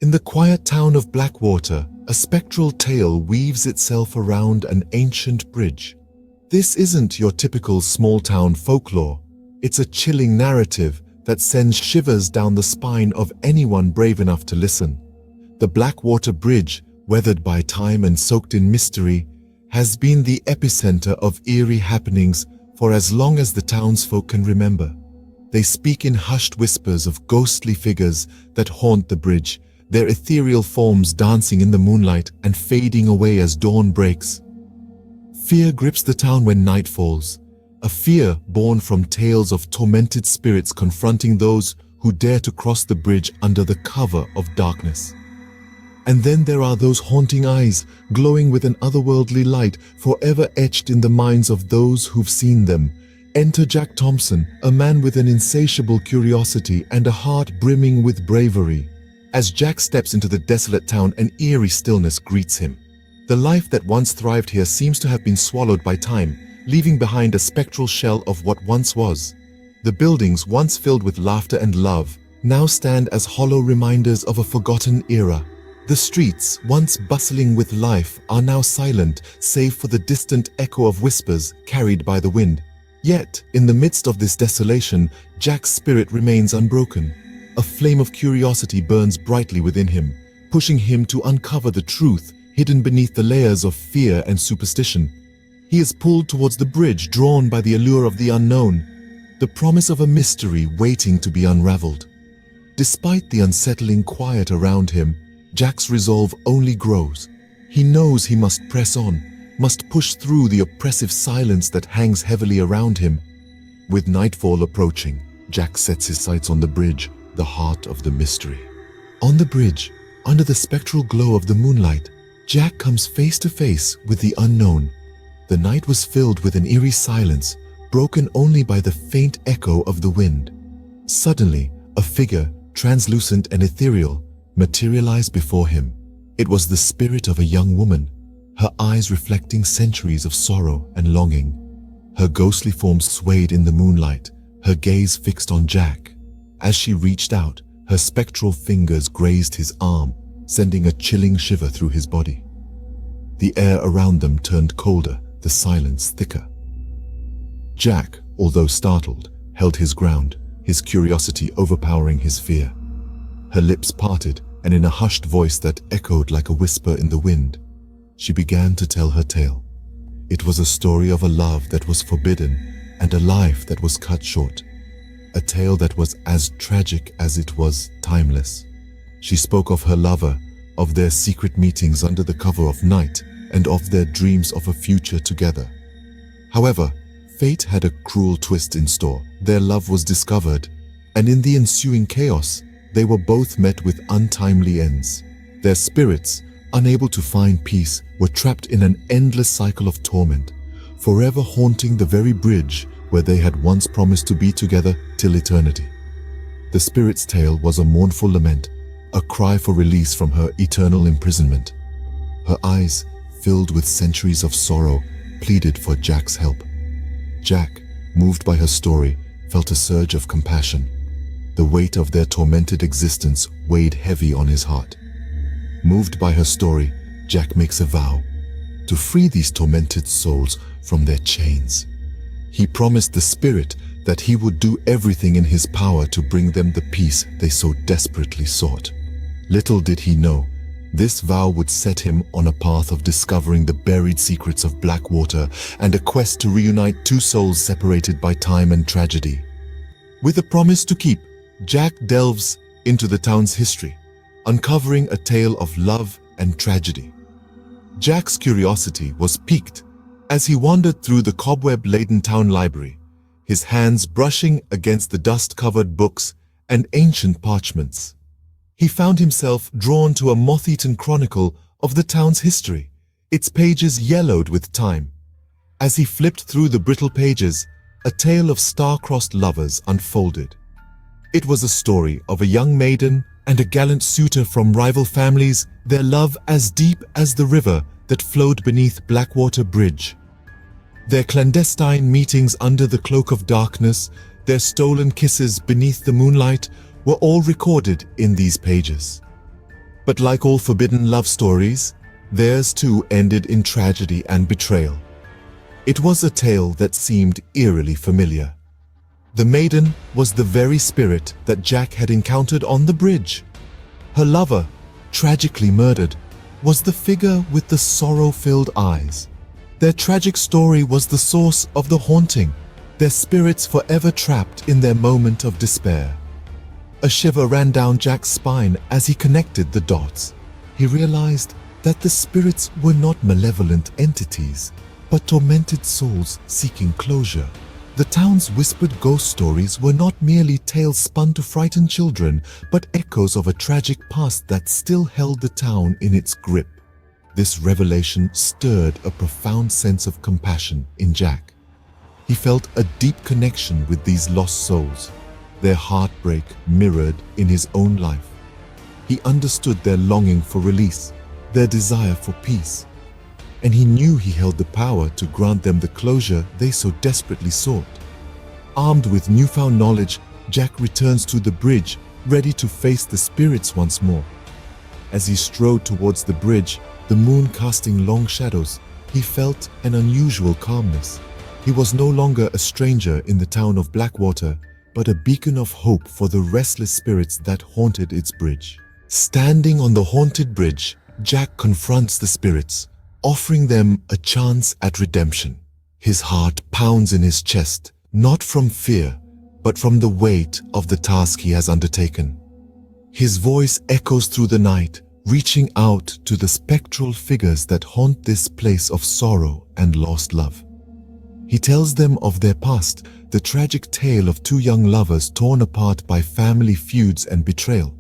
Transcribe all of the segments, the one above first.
In the quiet town of Blackwater, a spectral tale weaves itself around an ancient bridge. This isn't your typical small-town folklore. It's a chilling narrative that sends shivers down the spine of anyone brave enough to listen. The Blackwater Bridge, weathered by time and soaked in mystery, has been the epicenter of eerie happenings for as long as the townsfolk can remember. They speak in hushed whispers of ghostly figures that haunt the bridge, their ethereal forms dancing in the moonlight and fading away as dawn breaks. Fear grips the town when night falls, a fear born from tales of tormented spirits confronting those who dare to cross the bridge under the cover of darkness. And then there are those haunting eyes, glowing with an otherworldly light, forever etched in the minds of those who've seen them. Enter Jack Thompson, a man with an insatiable curiosity and a heart brimming with bravery. As Jack steps into the desolate town, an eerie stillness greets him. The life that once thrived here seems to have been swallowed by time, leaving behind a spectral shell of what once was. The buildings, once filled with laughter and love, now stand as hollow reminders of a forgotten era. The streets, once bustling with life, are now silent, save for the distant echo of whispers carried by the wind. Yet, in the midst of this desolation, Jack's spirit remains unbroken. A flame of curiosity burns brightly within him, pushing him to uncover the truth hidden beneath the layers of fear and superstition. He is pulled towards the bridge, drawn by the allure of the unknown, the promise of a mystery waiting to be unraveled. Despite the unsettling quiet around him, Jack's resolve only grows. He knows he must press on, must push through the oppressive silence that hangs heavily around him. With nightfall approaching, Jack sets his sights on the bridge, the heart of the mystery. On the bridge, under the spectral glow of the moonlight, Jack comes face to face with the unknown. The night was filled with an eerie silence, broken only by the faint echo of the wind. Suddenly, a figure, translucent and ethereal, materialized before him. It was the spirit of a young woman, her eyes reflecting centuries of sorrow and longing. Her ghostly form swayed in the moonlight, her gaze fixed on Jack. As she reached out, her spectral fingers grazed his arm, sending a chilling shiver through his body. The air around them turned colder, the silence thicker. Jack, although startled, held his ground, his curiosity overpowering his fear. Her lips parted, and in a hushed voice that echoed like a whisper in the wind, she began to tell her tale. It was a story of a love that was forbidden and a life that was cut short. A tale that was as tragic as it was timeless. She spoke of her lover, of their secret meetings under the cover of night, and of their dreams of a future together. However, fate had a cruel twist in store. Their love was discovered, and in the ensuing chaos, they were both met with untimely ends. Their spirits, unable to find peace, were trapped in an endless cycle of torment, forever haunting the very bridge where they had once promised to be together till eternity. The spirit's tale was a mournful lament, a cry for release from her eternal imprisonment. Her eyes, filled with centuries of sorrow, pleaded for Jack's help. Jack, moved by her story, felt a surge of compassion. The weight of their tormented existence weighed heavy on his heart. Moved by her story, Jack makes a vow to free these tormented souls from their chains. He promised the spirit that he would do everything in his power to bring them the peace they so desperately sought. Little did he know, this vow would set him on a path of discovering the buried secrets of Blackwater and a quest to reunite two souls separated by time and tragedy. With a promise to keep, Jack delves into the town's history, uncovering a tale of love and tragedy. Jack's curiosity was piqued as he wandered through the cobweb-laden town library, his hands brushing against the dust-covered books and ancient parchments. He found himself drawn to a moth-eaten chronicle of the town's history, its pages yellowed with time. As he flipped through the brittle pages, a tale of star-crossed lovers unfolded. It was a story of a young maiden and a gallant suitor from rival families, their love as deep as the river that flowed beneath Blackwater Bridge. Their clandestine meetings under the cloak of darkness, their stolen kisses beneath the moonlight, were all recorded in these pages. But like all forbidden love stories, theirs too ended in tragedy and betrayal. It was a tale that seemed eerily familiar. The maiden was the very spirit that Jack had encountered on the bridge. Her lover, tragically murdered, was the figure with the sorrow-filled eyes. Their tragic story was the source of the haunting, their spirits forever trapped in their moment of despair. A shiver ran down Jack's spine as he connected the dots. He realized that the spirits were not malevolent entities, but tormented souls seeking closure. The town's whispered ghost stories were not merely tales spun to frighten children, but echoes of a tragic past that still held the town in its grip. This revelation stirred a profound sense of compassion in Jack. He felt a deep connection with these lost souls, their heartbreak mirrored in his own life. He understood their longing for release, their desire for peace, and he knew he held the power to grant them the closure they so desperately sought. Armed with newfound knowledge, Jack returns to the bridge, ready to face the spirits once more. As he strode towards the bridge, the moon casting long shadows, he felt an unusual calmness. He was no longer a stranger in the town of Blackwater, but a beacon of hope for the restless spirits that haunted its bridge. Standing on the haunted bridge, Jack confronts the spirits, offering them a chance at redemption. His heart pounds in his chest, not from fear, but from the weight of the task he has undertaken. His voice echoes through the night, reaching out to the spectral figures that haunt this place of sorrow and lost love. He tells them of their past, the tragic tale of two young lovers torn apart by family feuds and betrayal.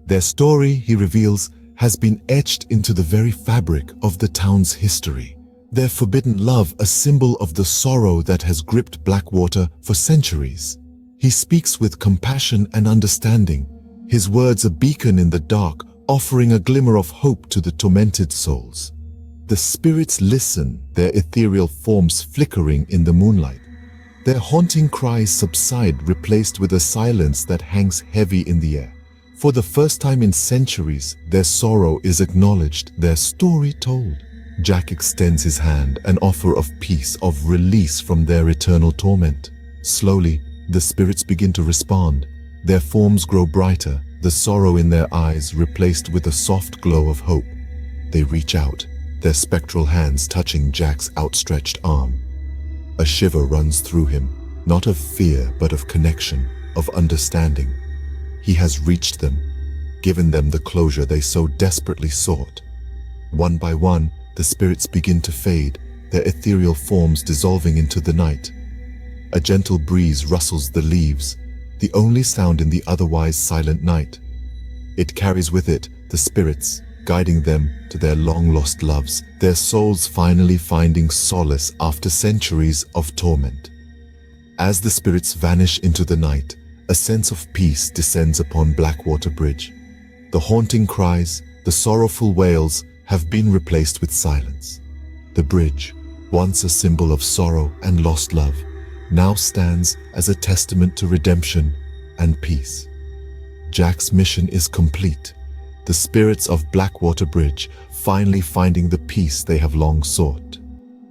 Their story, he reveals, has been etched into the very fabric of the town's history. Their forbidden love, a symbol of the sorrow that has gripped Blackwater for centuries. He speaks with compassion and understanding, his words a beacon in the dark, offering a glimmer of hope to the tormented souls. The spirits listen, their ethereal forms flickering in the moonlight. Their haunting cries subside, replaced with a silence that hangs heavy in the air. For the first time in centuries, their sorrow is acknowledged, their story told. Jack extends his hand, an offer of peace, of release from their eternal torment. Slowly, the spirits begin to respond. Their forms grow brighter, the sorrow in their eyes replaced with a soft glow of hope. They reach out, their spectral hands touching Jack's outstretched arm. A shiver runs through him, not of fear but of connection, of understanding. He has reached them, given them the closure they so desperately sought. One by one, the spirits begin to fade, their ethereal forms dissolving into the night. A gentle breeze rustles the leaves, the only sound in the otherwise silent night. It carries with it the spirits, guiding them to their long-lost loves, their souls finally finding solace after centuries of torment. As the spirits vanish into the night, a sense of peace descends upon Blackwater Bridge. The haunting cries, the sorrowful wails have been replaced with silence. The bridge, once a symbol of sorrow and lost love, now stands as a testament to redemption and peace. Jack's mission is complete, the spirits of Blackwater Bridge finally finding the peace they have long sought.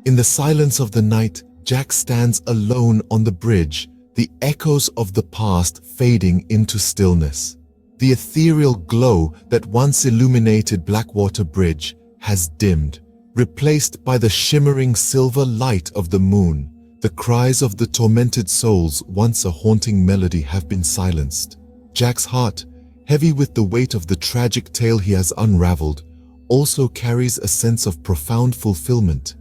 In the silence of the night, Jack stands alone on the bridge, the echoes of the past fading into stillness. The ethereal glow that once illuminated Blackwater Bridge has dimmed, replaced by the shimmering silver light of the moon. The cries of the tormented souls, once a haunting melody, have been silenced. Jack's heart, heavy with the weight of the tragic tale he has unraveled, also carries a sense of profound fulfillment.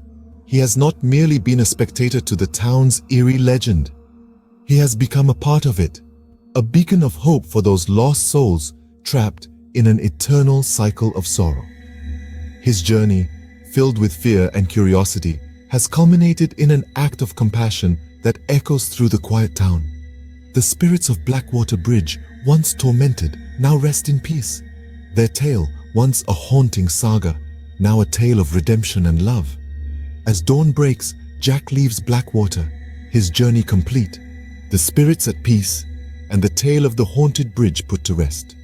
He has not merely been a spectator to the town's eerie legend. He has become a part of it, a beacon of hope for those lost souls trapped in an eternal cycle of sorrow. His journey, filled with fear and curiosity, has culminated in an act of compassion that echoes through the quiet town. The spirits of Blackwater Bridge, once tormented, now rest in peace. Their tale, once a haunting saga, now a tale of redemption and love. As dawn breaks, Jack leaves Blackwater, his journey complete, the spirits at peace, and the tale of the haunted bridge put to rest.